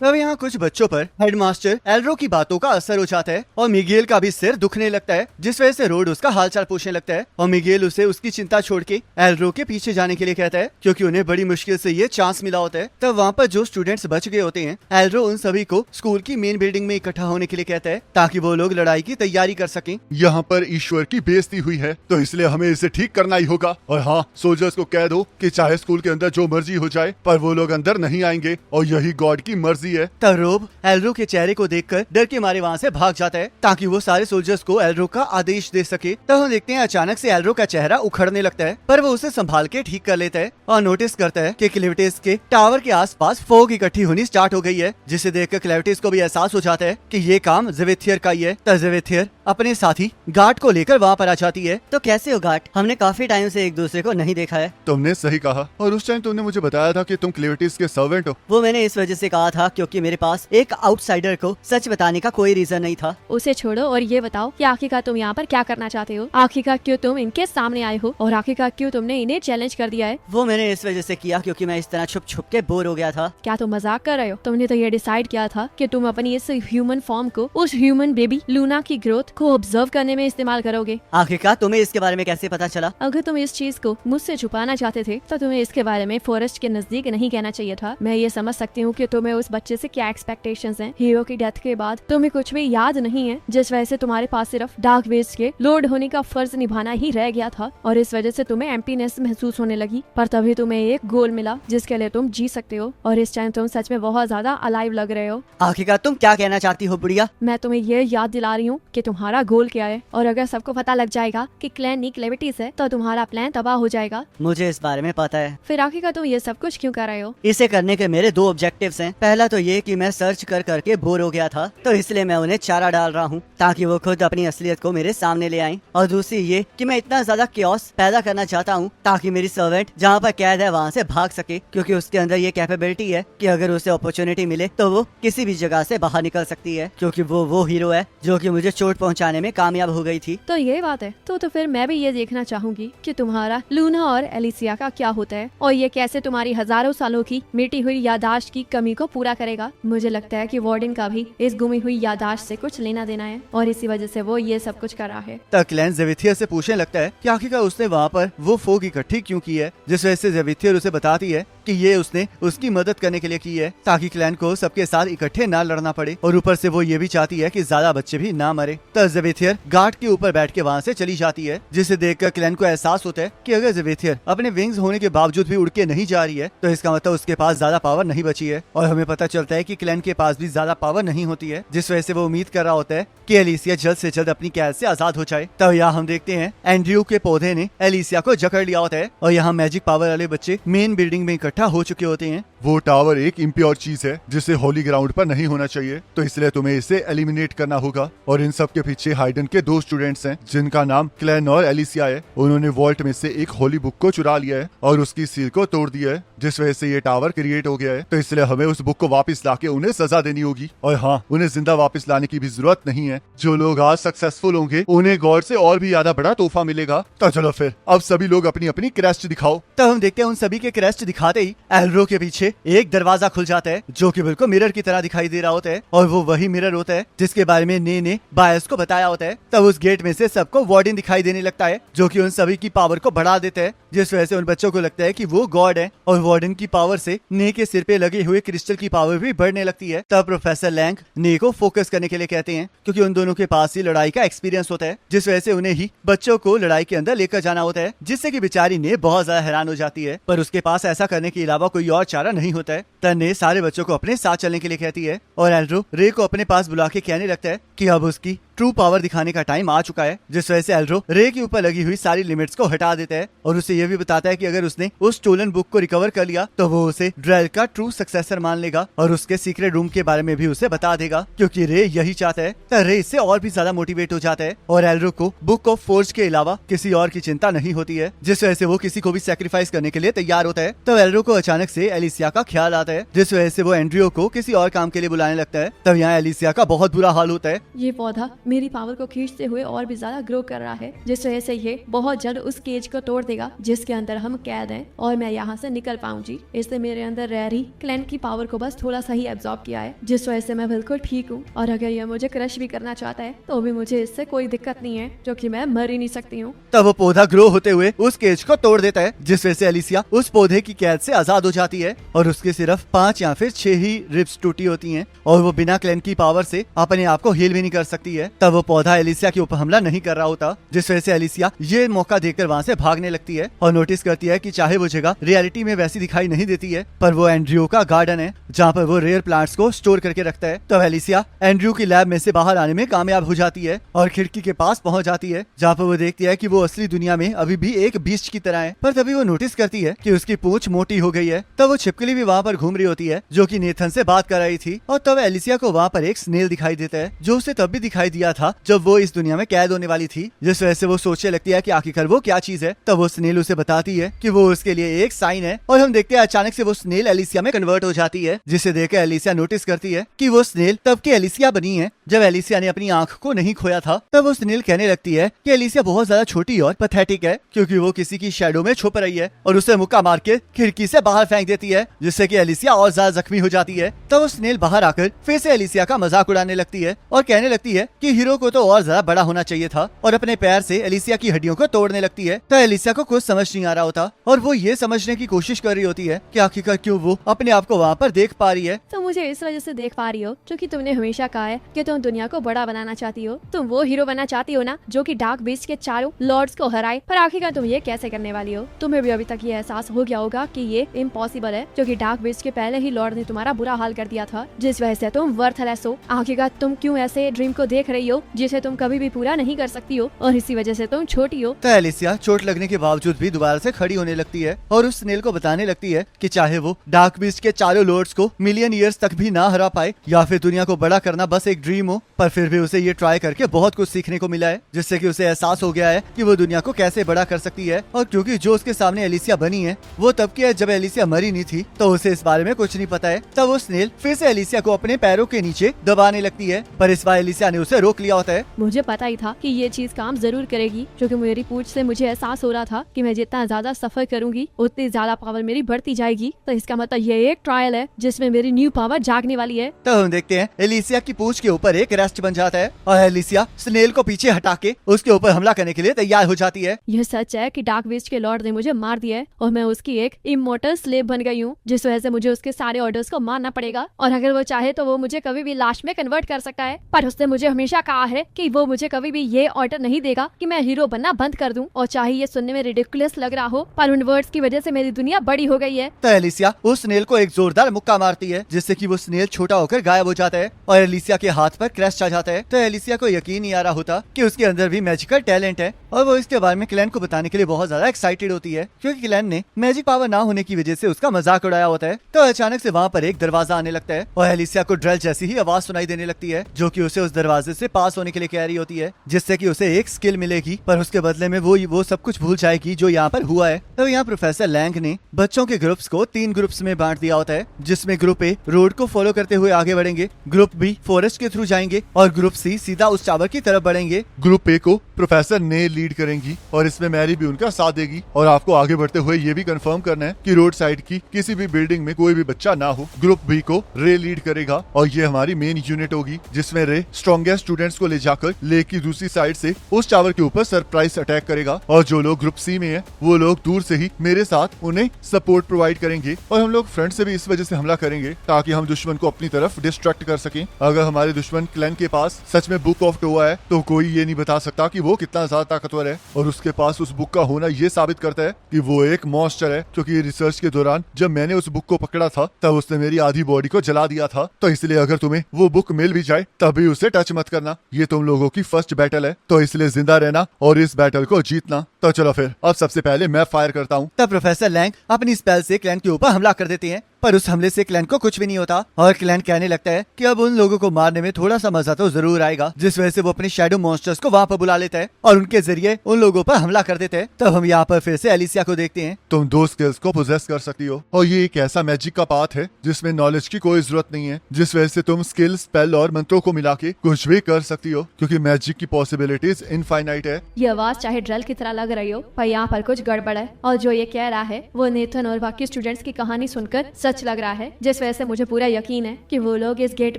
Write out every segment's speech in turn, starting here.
तब यहाँ कुछ बच्चों पर हेडमास्टर एल्ड्रो की बातों का असर हो जाता है और मिगेल का भी सिर दुखने लगता है, जिस वजह से रोड उसका हालचाल पूछने लगता है और मिगेल उसे उसकी चिंता छोड़ के एल्ड्रो के पीछे जाने के लिए कहता है, क्योंकि उन्हें बड़ी मुश्किल से ये चांस मिला होता है। तब वहाँ पर जो स्टूडेंट्स बच गए होते हैं, एल्ड्रो उन सभी को स्कूल की मेन बिल्डिंग में इकट्ठा होने के लिए कहता है ताकि वो लोग लड़ाई की तैयारी कर सकें। यहाँ पर ईश्वर की बेइज्जती हुई है तो इसलिए हमें इसे ठीक करना ही होगा। और हाँ, सोल्जर्स को कह दो कि चाहे स्कूल के अंदर जो मर्जी हो जाए पर वो लोग अंदर नहीं आएंगे और यही गॉड की मर्जी है। तब रोब एल्ड्रो के चेहरे को देखकर डर के मारे वहाँ से भाग जाता है ताकि वो सारे सोल्जर्स को एल्ड्रो का आदेश दे सके। तब हम देखते हैं अचानक से एल्ड्रो का चेहरा उखड़ने लगता है, पर वो उसे संभाल के ठीक कर लेता है और नोटिस करता है कि क्लेविटिस के टावर के आसपास फोग इकट्ठी होनी स्टार्ट हो गई है, जिसे देखकर क्लेविटिस को भी एहसास हो जाता है कि ये काम ज़ेविथियर का ही है। तब ज़ेविथियर अपने साथी गार्ड को लेकर वहाँ पर आ जाती है। तो कैसे हो गार्ड? हमने काफी टाइम से एक दूसरे को नहीं देखा है। तुमने सही कहा और उस टाइम तुमने मुझे बताया था कि तुम क्लेविटिस के सर्वेंट हो। वो मैंने इस वजह से कहा था क्योंकि मेरे पास एक आउटसाइडर को सच बताने का कोई रीजन नहीं था। उसे छोड़ो और ये बताओ कि आखिरकार तुम यहाँ पर क्या करना चाहते हो? आखिरकार क्यों तुम इनके सामने आए हो और आखिरकार क्यों तुमने इन्हें चैलेंज कर दिया है? वो मैंने इस वजह से किया क्योंकि मैं इस तरह छुप छुप के बोर हो गया था। क्या तुम मजाक कर रहे हो? तुमने तो ये डिसाइड किया था कि तुम अपनी इस ह्यूमन फॉर्म को उस ह्यूमन बेबी लूना की ग्रोथ को ऑब्जर्व करने में इस्तेमाल करोगे। आखिरकार तुम्हें इसके बारे में कैसे पता चला? अगर तुम इस चीज को मुझसे छुपाना चाहते थे तो तुम्हें इसके बारे में फॉरेस्ट के नजदीक नहीं कहना चाहिए था। मैं ये समझ सकती हूँ कि तुम्हें उस बच्चे से क्या एक्सपेक्टेशंस हैं। हीरो की डेथ के बाद तुम्हें कुछ भी याद नहीं है, जिस वजह से तुम्हारे पास सिर्फ डार्क वेज के लॉर्ड होने का फर्ज निभाना ही रह गया था और इस वजह से तुम्हें एम्प्टीनेस महसूस होने लगी। पर तभी तुम्हें एक गोल मिला जिसके लिए तुम जी सकते हो और इस टाइम तुम सच में बहुत ज्यादा अलाइव लग रहे हो। आखिरकार तुम क्या कहना चाहती हो बुढ़िया? मैं तुम्हें ये याद दिला रही हूँ कि तुम्हारा गोल क्या है और अगर सबको पता लग जाएगा कि क्लैन नी क्लेविटिस है तो तुम्हारा प्लान तबाह हो जाएगा। मुझे इस बारे में पता है। फिर आखिरकार तुम ये सब कुछ क्यों कर रहे हो? इसे करने के मेरे दो ऑब्जेक्टिव्स हैं। पहला तो ये कि मैं सर्च कर करके बोर हो गया था तो इसलिए मैं उन्हें चारा डाल रहा हूँ ताकि वो खुद अपनी असलियत को मेरे सामने ले आएं। और दूसरी ये कि मैं इतना ज्यादा क्योस पैदा करना चाहता हूँ ताकि मेरी सर्वेंट जहाँ पर कैद है वहाँ से भाग सके, क्योंकि उसके अंदर ये कैपेबिलिटी है कि अगर उसे अपॉर्चुनिटी मिले तो वो किसी भी जगह से बाहर निकल सकती है, क्योंकि वो हीरो है जो कि मुझे चोट पहुँचाने में कामयाब हो गई थी। तो ये बात है तो फिर मैं भी ये देखना चाहूंगी कि तुम्हारा लूना और एलिसिया का क्या होता है और ये कैसे तुम्हारी हजारों सालों की मिटी हुई यादाश्त की कमी को पूरा करेगा। मुझे लगता है कि वार्डन का भी इस गुमी हुई यादाश्त से कुछ लेना देना है और इसी वजह से वो ये सब कुछ कर रहा है। तब क्लैन ज़ेविथियर से पूछने लगता है कि आखिरकार उसने वहाँ पर वो फोग इकट्ठी क्यों की है, जिस वजह से ज़ेविथियर उसे बताती है कि ये उसने उसकी मदद करने के लिए की है ताकि क्लैन को सबके साथ इकट्ठे ना लड़ना पड़े और ऊपर से वो ये भी चाहती है कि ज्यादा बच्चे भी ना मरे। तब ज़ेविथियर गार्ड के ऊपर बैठ के वहाँ से चली जाती है, जिसे देखकर क्लैन को एहसास होता है कि अगर ज़ेविथियर अपने विंग्स होने के बावजूद भी उड़ के नहीं जा रही है तो इसका मतलब उसके पास ज्यादा पावर नहीं बची है। और हमें पता चलता है कि क्लैन के पास भी ज्यादा पावर नहीं होती है, जिस वजह से वो उम्मीद कर रहा होता है कि एलिसिया जल्द से जल्द अपनी कैद से आजाद हो जाए। तब यहाँ हम देखते हैं एंड्रयू के पौधे ने एलिसिया को जकड़ लिया होता है और यहाँ मैजिक पावर वाले बच्चे मेन बिल्डिंग में इकट्ठा हो चुके होते हैं। वो टावर एक इम्प्योर चीज है जिसे होली ग्राउंड पर नहीं होना चाहिए, तो इसलिए तुम्हें इसे एलिमिनेट करना होगा। और इन सब के पीछे हाइडन के दो स्टूडेंट्स हैं जिनका नाम क्लैन और एलिसिया है। उन्होंने वॉल्ट में से एक होली बुक को चुरा लिया है और उसकी सील को तोड़ दिया है, जिस वजह से ये टावर क्रिएट हो गया है। तो इसलिए हमें उस बुक को वापस लाके उन्हें सजा देनी होगी। और हाँ, उन्हें जिंदा वापस लाने की भी जरूरत नहीं है। जो लोग आज सक्सेसफुल होंगे उन्हें गॉड से और भी ज्यादा बड़ा तोहफा मिलेगा। तो चलो फिर अब सभी लोग अपनी अपनी क्रेस्ट दिखाओ। तब हम देखते हैं उन सभी के क्रेस्ट दिखाते ही एल्ड्रो के पीछे एक दरवाजा खुल जाता है जो कि बिल्कुल मिरर की तरह दिखाई दे रहा होता है और वो वही मिरर होता है जिसके बारे में ने बायस को बताया होता है। तब उस गेट में से सबको वार्डन दिखाई देने लगता है जो कि उन सभी की पावर को बढ़ा देता है, जिस वजह से उन बच्चों को लगता है कि वो गॉड है और वार्डन की पावर से ने के सिर पे लगे हुए क्रिस्टल की पावर भी बढ़ने लगती है। तब प्रोफेसर लैंग ने को फोकस करने के लिए कहते हैं क्योंकि उन दोनों के पास ही लड़ाई का एक्सपीरियंस होता है, जिस वजह से उन्हें ही बच्चों को लड़ाई के अंदर लेकर जाना होता है, जिससे कि बेचारी ने बहुत ज्यादा हैरान हो जाती है। पर उसके पास ऐसा करने के अलावा कोई और चारा नहीं होता है। तब ने सारे बच्चों को अपने साथ चलने के लिए कहती है और एल्ड्रो रे को अपने पास बुला के कहने लगता है कि अब उसकी ट्रू पावर दिखाने का टाइम आ चुका है, जिस वजह से एल्ड्रो रे के ऊपर लगी हुई सारी लिमिट्स को हटा देता है और उसे ये भी बताता है कि अगर उसने उस स्टोलन बुक को रिकवर कर लिया तो वो उसे ड्रेल का ट्रू सक्सेसर मान लेगा और उसके सीक्रेट रूम के बारे में भी उसे बता देगा, क्योंकि रे यही चाहता है। तो रे इससे और भी ज्यादा मोटिवेट हो जाता है और एल्ड्रो को बुक ऑफ फोर्ज के अलावा किसी और की चिंता नहीं होती है, जिस वजह से वो किसी को भी सैक्रिफाइस करने के लिए तैयार होता है। तब एल्ड्रो को अचानक से एलिसिया का ख्याल आता है, जिस वजह से वो एंड्रियो को किसी और काम के लिए बुलाने लगता है। तब यहाँ एलिसिया का बहुत बुरा हाल होता है ये पौधा मेरी पावर को खींचते हुए और भी ज्यादा ग्रो कर रहा है, जिस वजह से ये बहुत जल्द उस केज को तोड़ देगा जिसके अंदर हम कैद हैं और मैं यहाँ से निकल पाऊंगी। इसने मेरे अंदर रह रही क्लैन की पावर को बस थोड़ा सा ही एब्जॉर्ब किया है, जिस वजह से मैं बिल्कुल ठीक हूँ। और अगर ये मुझे क्रश भी करना चाहता है तो भी मुझे इससे कोई दिक्कत नहीं है, क्योंकि मैं मर ही नहीं सकती हूँ। तब वो पौधा ग्रो होते हुए उस केज को तोड़ देता है, जिस वजह से एलिसिया उस पौधे की कैद से आजाद हो जाती है और उसके सिर्फ 5 या फिर 6 ही रिब्स टूटी होती हैं और वो बिना क्लैन की पावर से अपने आप को हील भी नहीं कर सकती है। तब वो पौधा एलिसिया के ऊपर हमला नहीं कर रहा होता, जिस वजह से एलिसिया ये मौका देखकर वहाँ से भागने लगती है और नोटिस करती है कि चाहे वो जगह रियलिटी में वैसी दिखाई नहीं देती है, पर वो एंड्रयू का गार्डन है जहाँ पर वो रेयर प्लांट्स को स्टोर करके रखता है। तब एलिसिया एंड्रयू की लैब में से बाहर आने में कामयाब हो जाती है और खिड़की के पास पहुंच जाती है, जहाँ पर वो देखती है कि वो असली दुनिया में अभी भी एक बीस्ट की तरह है। पर तभी वो नोटिस करती है कि उसकी पूंछ मोटी हो गई है। तब वो छिपकली भी वहाँ पर घूम रही होती है जो कि नेथन से बात कर रही थी और तब एलिसिया को वहाँ पर एक स्नेल दिखाई देता है जो उसे तब भी दिखाई दिया था जब वो इस दुनिया में कैद होने वाली थी, जिस वजह से वो सोचने लगती है कि आखिरकार वो क्या चीज है। तब वो स्नेल उसे बताती है कि वो उसके लिए एक साइन है और हम देखते हैं अचानक से वो स्नेल एलिसिया में कन्वर्ट हो जाती है, जिसे देखकर एलिसिया नोटिस करती है कि वो स्नेल तब की एलिसिया बनी है जब एलिसिया ने अपनी आंख को नहीं खोया था। तब वो स्नेल कहने लगती है कि एलिसिया बहुत ज्यादा छोटी और पैथेटिक है क्योंकि वो किसी की शैडो में छुप रही है और उसे मुक्का मार के खिड़की से बाहर फेंक देती है, जिससे कि एलिसिया और ज्यादा जख्मी हो जाती है। तब वो स्नेल बाहर आकर फिर से एलिसिया का मजाक उड़ाने लगती है और कहने लगती है कि हीरो को तो और ज्यादा बड़ा होना चाहिए था और अपने पैर से एलिसिया की हड्डियों को तोड़ने लगती है। तो एलिसिया को कुछ समझ नहीं आ रहा होता और वो ये समझने की कोशिश कर रही होती है कि आखिरकार क्यों वो अपने आप को वहाँ पर देख पा रही है। तुम मुझे इस वजह से देख पा रही हो क्योंकि तुमने हमेशा कहा है कि तुम दुनिया को बड़ा बनाना चाहती हो। तुम वो हीरो बनना चाहती हो ना जो कि डार्क बीस्ट के चारों लॉर्ड्स को हराए, पर आखिरकार तुम ये कैसे करने वाली हो? तुम्हें भी अभी तक ये एहसास हो गया होगा कि ये इम्पॉसिबल है, क्योंकि डार्क बीस्ट के पहले ही लॉर्ड ने तुम्हारा बुरा हाल कर दिया था, जिस वजह से तुम वर्थलेस हो। आखिरकार तुम क्यों ऐसे ड्रीम को देख रही हो जिसे तुम कभी भी पूरा नहीं कर सकती हो और इसी वजह से तुम छोटी हो। तो एलिसिया चोट लगने के बावजूद भी दोबारा से खड़ी होने लगती है और उस स्नेल को बताने लगती है कि चाहे वो डार्क बीस्ट के चारों लॉर्ड्स को मिलियन ईयर्स तक भी ना हरा पाए या फिर दुनिया को बड़ा करना बस एक ड्रीम हो, पर फिर भी उसे ये ट्राई करके बहुत कुछ सीखने को मिला है, जिससे कि उसे एहसास हो गया है कि वो दुनिया को कैसे बड़ा कर सकती है। और क्योंकि जो उसके सामने एलिसिया बनी है वो तब की है जब एलिसिया मरी नहीं थी, तो उसे इस बारे में कुछ नहीं पता है। तब वो स्नेल फिर से एलिसिया को अपने पैरों के नीचे दबाने लगती है, पर इस बार एलिसिया ने उसे रोक लिया होता है। मुझे पता ही था कि ये चीज काम जरूर करेगी, क्योंकि मेरी पूछ से मुझे एहसास हो रहा था कि मैं जितना ज्यादा सफर करूंगी उतनी ज्यादा पावर मेरी बढ़ती जाएगी। तो इसका मतलब ये एक ट्रायल है जिसमें मेरी न्यू पावर जागने वाली है। तो हम देखते हैं एलिसिया की पूंछ के ऊपर एक रेस्ट बन जाता है और एलिसिया स्नेल को पीछे हटा के उसके ऊपर हमला करने के लिए तैयार हो जाती है। यह सच है कि डार्क बीस्ट के लॉर्ड ने मुझे मार दिया है और मैं उसकी एक इमोर्टल स्लेव बन गई हूँ, जिस वजह से मुझे उसके सारे ऑर्डर्स को मानना पड़ेगा। और अगर वो चाहे तो वो मुझे कभी भी लाश में कन्वर्ट कर सकता है, पर उसने मुझे हमेशा कहा है कि वो मुझे कभी भी ये ऑर्डर नहीं देगा कि मैं हीरो बनना बंद कर दूं। और चाहे ये सुनने में रिडिकुलस लग रहा हो, पर उन वर्ड्स की वजह से मेरी दुनिया बड़ी हो गई है। तो एलिसिया उस स्नेल को एक जोरदार मुक्का मारती है, जिससे कि वो स्नेल छोटा होकर गायब हो जाता है और एलिसिया के हाथ पर क्रैश आ जाता है। तो एलिसिया को यकीन नहीं आ रहा होता कि उसके अंदर भी मैजिकल टैलेंट है और वो इसके बारे में क्लैन को बताने के लिए बहुत ज्यादा एक्साइटेड होती है, क्योंकि क्लैन ने मैजिक पावर ना होने की वजह से उसका मजाक उड़ाया होता है। तो अचानक से वहाँ पर एक दरवाजा आने लगता है और एलिसिया को ड्रेल जैसी ही आवाज सुनाई देने लगती है, जो कि उसे उस दरवाजे से पास होने के लिए कह रही होती है, जिससे कि उसे एक स्किल मिलेगी, पर उसके बदले में वो सब कुछ भूल जाएगी जो यहाँ पर हुआ है। तो यहाँ प्रोफेसर लैंग ने बच्चों के ग्रुप्स को 3 ग्रुप्स में बांट दिया होता है, जिसमें ग्रुप ए रोड को फॉलो करते हुए आगे बढ़ेंगे, ग्रुप बी फॉरेस्ट के थ्रू जाएंगे और ग्रुप सी सीधा उस टावर की तरफ बढ़ेंगे। ग्रुप ए को प्रोफेसर ने लीड करेंगी और इसमें मैरी भी उनका साथ देगी और आपको आगे बढ़ते हुए ये भी कंफर्म करना है कि रोड साइड की किसी भी बिल्डिंग में कोई भी बच्चा ना हो। ग्रुप बी को रे लीड करेगा और ये हमारी मेन यूनिट होगी, जिसमें रे स्ट्रॉन्गेस्ट स्टूडेंट्स को ले जाकर लेक की दूसरी साइड से उस टावर के ऊपर सरप्राइज अटैक करेगा और जो लोग ग्रुप सी में है वो लोग दूर से ही मेरे साथ उन्हें सपोर्ट प्रोवाइड करेंगे और हम लोग फ्रंट से भी इस वजह से हमला करेंगे ताकि हम दुश्मन को अपनी तरफ डिस्ट्रैक्ट कर सकें। अगर हमारे दुश्मन क्लैन के पास सच में बुक ऑफ टोआ है तो कोई ये नहीं बता सकता कि वो कितना ज्यादा ताकतवर है, और उसके पास उस बुक का होना ये साबित करता है कि वो एक मॉन्स्टर है, क्योंकि रिसर्च के दौरान जब मैंने उस बुक को पकड़ा था तब उसने मेरी आधी बॉडी को जला दिया था। तो इसलिए अगर तुम्हें वो बुक मिल भी जाए तभी उसे टच मत करना, ये तुम लोगों की फर्स्ट बैटल है, तो इसलिए जिंदा रहना और इस बैटल को जीतना। तो चलो फिर अब सबसे पहले मैं फायर करता हूँ। तब प्रोफेसर लैंग अपनी स्पेल से क्लैन के ऊपर हमला कर देते हैं पर उस हमले से क्लैन को कुछ भी नहीं होता और क्लैन कहने लगता है कि अब उन लोगों को मारने में थोड़ा सा मजा तो जरूर आएगा, जिस वजह से वो अपने शैडो मॉन्स्टर्स को वहाँ पर बुला लेता है और उनके जरिए उन लोगों पर हमला कर देते हैं। तब हम यहाँ पर फिर से एलिसिया को देखते हैं। तुम दो स्किल्स को पोजेस कर सकती हो और ये एक ऐसा मैजिक का पाथ है जिसमें नॉलेज की कोई जरूरत नहीं है, जिस वजह से तुम स्किल, स्पेल और मंत्रों को मिला के कुछ भी कर सकती हो, क्योंकि मैजिक की पॉसिबिलिटीज इनफाइनाइट है। ये आवाज चाहे ड्रल की तरह लग रही हो, पर यहाँ पर कुछ गड़बड़ है और जो ये कह रहा है वो नेथन और बाकी स्टूडेंट्स की कहानी सुनकर सच लग रहा है, जिस वजह से मुझे पूरा यकीन है कि वो लोग इस गेट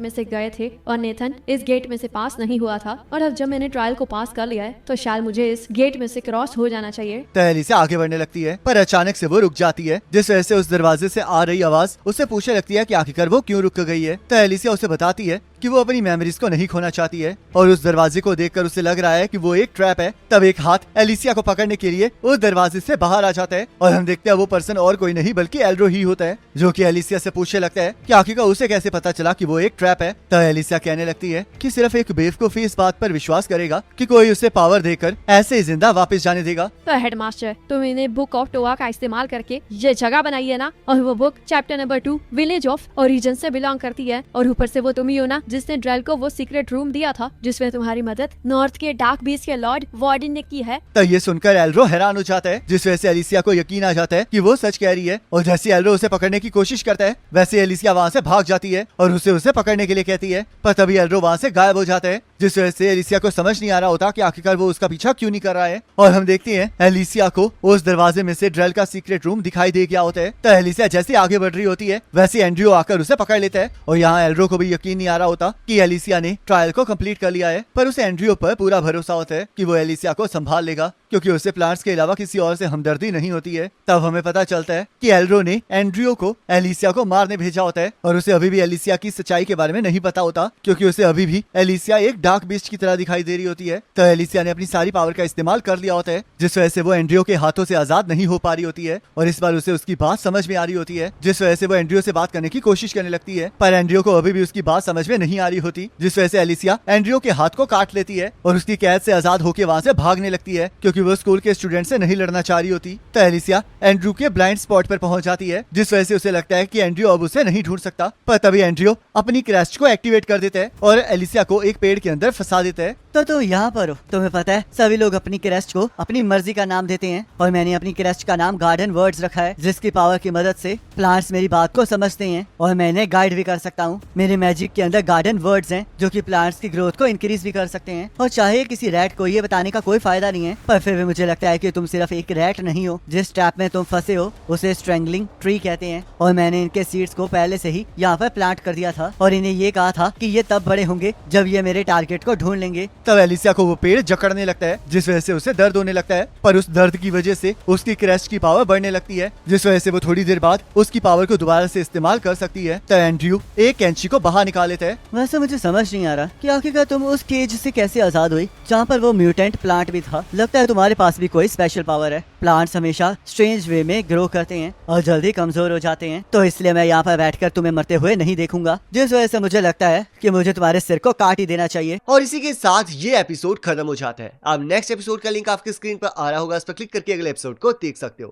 में से गए थे और नेथन इस गेट में से पास नहीं हुआ था। और अब जब मैंने ट्रायल को पास कर लिया है तो शायद मुझे इस गेट में से क्रॉस हो जाना चाहिए। तो एलिसिया आगे बढ़ने लगती है, पर अचानक से वो रुक जाती है, जिस वजह से उस दरवाजे से आ रही आवाज उससे पूछने लगती है कि आखिरकार वो क्यों रुक गई है। तो एलिसिया उसे बताती है कि वो अपनी मेमोरीज को नहीं खोना चाहती है और उस दरवाजे को देखकर उसे लग रहा है कि वो एक ट्रैप है। तब एक हाथ एलिसिया को पकड़ने के लिए उस दरवाजे से बाहर आ जाता है और हम देखते हैं वो पर्सन और कोई नहीं बल्कि एल्ड्रो ही होता है, जो कि एलिसिया से पूछने लगता है कि आखिरकार उसे कैसे पता चला कि वो एक ट्रैप है। तो एलिसिया कहने लगती है कि सिर्फ एक बेवकूफ इस बात पर विश्वास करेगा कि कोई उसे पावर देकर ऐसे ही जिंदा वापस जाने देगा। तो हेडमास्टर, तुमने बुक ऑफ टोआ का इस्तेमाल करके ये जगह बनाई है ना, और वो book chapter number 2 village of origin से बिलोंग करती है, और ऊपर से वो तुम ही हो ना जिसने ड्रेल को वो सीक्रेट रूम दिया था जिसमें तुम्हारी मदद नॉर्थ के डार्क बीस्ट के लॉर्ड वार्डन ने की है। तो ये सुनकर एल्ड्रो हैरान हो जाता है, जिस वजह से एलिसिया को यकीन आ जाता है कि वो सच कह रही है और जैसे एल्ड्रो उसे पकड़ने की कोशिश करता है वैसे एलिसिया वहाँ से भाग जाती है और उसे पकड़ने के लिए कहती है, पर तभी एल्ड्रो वहाँ से गायब हो जाता है, जिस वजह से एलिसिया को समझ नहीं आ रहा होता कि आखिरकार वो उसका पीछा क्यों नहीं कर रहा है। और हम देखते हैं एलिसिया को उस दरवाजे में से ड्रेल का सीक्रेट रूम दिखाई दे गया होता है। तो एलिसिया जैसे आगे बढ़ रही होती है वैसे एंड्रयू आकर उसे पकड़ लेता है और यहाँ एल्ड्रो को भी यकीन नहीं आ रहा होता कि एलिसिया ने ट्रायल को कंप्लीट कर लिया है, पर उसे एंड्रयू पर पूरा भरोसा होता है कि वो एलिसिया को संभाल लेगा, क्योंकि उसे प्लांट्स के अलावा किसी और से हमदर्दी नहीं होती है। तब हमें पता चलता है कि एल्ड्रो ने एंड्रयू को एलिसिया को मारने भेजा होता है और उसे अभी भी एलिसिया की सच्चाई के बारे में नहीं पता होता, क्योंकि उसे अभी भी एलिसिया एक डार्क बीस्ट की तरह दिखाई दे रही होती है। तो एलिसिया ने अपनी सारी पावर का इस्तेमाल कर लिया होता है, जिस वजह से वो एंड्रयू के हाथों से आजाद नहीं हो पा रही होती है और इस बार उसे उसकी बात समझ में आ रही होती है, जिस वजह से वो एंड्रयू से बात करने की कोशिश करने लगती है, पर एंड्रयू को अभी भी उसकी बात समझ में नहीं आ रही होती, जिस वजह से एलिसिया एंड्रयू के हाथ को काट लेती है और उसकी कैद से आजाद होकर वहाँ से भागने लगती है, क्योंकि वो स्कूल के स्टूडेंट से नहीं लड़ना चाह रही होती। तो एलिसिया एंड्रयू के ब्लाइंड स्पॉट पर पहुंच जाती है, जिस वजह से उसे लगता है कि एंड्रयू अब उसे नहीं ढूंढ सकता, पर तभी एंड्रयू अपनी क्रेस्ट को एक्टिवेट कर देता है और एलिसिया को एक पेड़ के अंदर फंसा देता है। तो तुम यहाँ पर हो। तुम्हें पता है सभी लोग अपनी क्रेस्ट को अपनी मर्जी का नाम देते हैं और मैंने अपनी क्रेस्ट का नाम गार्डन वर्ड्स रखा है, जिसकी पावर की मदद से प्लांट्स मेरी बात को समझते हैं और मैं इन्हें गाइड भी कर सकता हूँ। मेरे मैजिक के अंदर गार्डन वर्ड्स हैं जो कि प्लांट्स की ग्रोथ को इंक्रीज भी कर सकते हैं, और चाहे किसी रैट को ये बताने का कोई फायदा नहीं है, पर फिर भी मुझे लगता है कि तुम सिर्फ एक रैट नहीं हो। जिस ट्रैप में तुम फंसे हो उसे स्ट्रेंगलिंग ट्री कहते हैं और मैंने इनके सीड्स को पहले से ही यहाँ पर प्लांट कर दिया था और इन्हें ये कहा था कि ये तब बड़े होंगे जब ये मेरे टारगेट को ढूंढ लेंगे। तब एलिसिया को वो पेड़ जकड़ने लगता है, जिस वजह से उसे दर्द होने लगता है, पर उस दर्द की वजह से उसकी क्रेस्ट की पावर बढ़ने लगती है, जिस वजह से वो थोड़ी देर बाद उसकी पावर को दोबारा से इस्तेमाल कर सकती है। तो एंड्रयू एक कैंची को बाहर निकाल लेता है। वैसे मुझे समझ नहीं आ रहा कि आखिरकार तुम उस केज से कैसे आजाद हुई जहाँ पर वो म्यूटेंट प्लांट भी था। लगता है तुम्हारे पास भी कोई स्पेशल पावर है। प्लांट्स हमेशा स्ट्रेंज वे में ग्रो करते हैं और जल्दी कमजोर हो जाते हैं, तो इसलिए मैं यहाँ पर बैठकर तुम्हें मरते हुए नहीं देखूंगा, जिस वजह से मुझे लगता है कि मुझे तुम्हारे सिर को काट ही देना चाहिए। और इसी के साथ ये एपिसोड खत्म हो जाता है। अब नेक्स्ट एपिसोड का लिंक आपकी स्क्रीन पर आ रहा होगा, उस पर क्लिक करके अगले एपिसोड को देख सकते हो।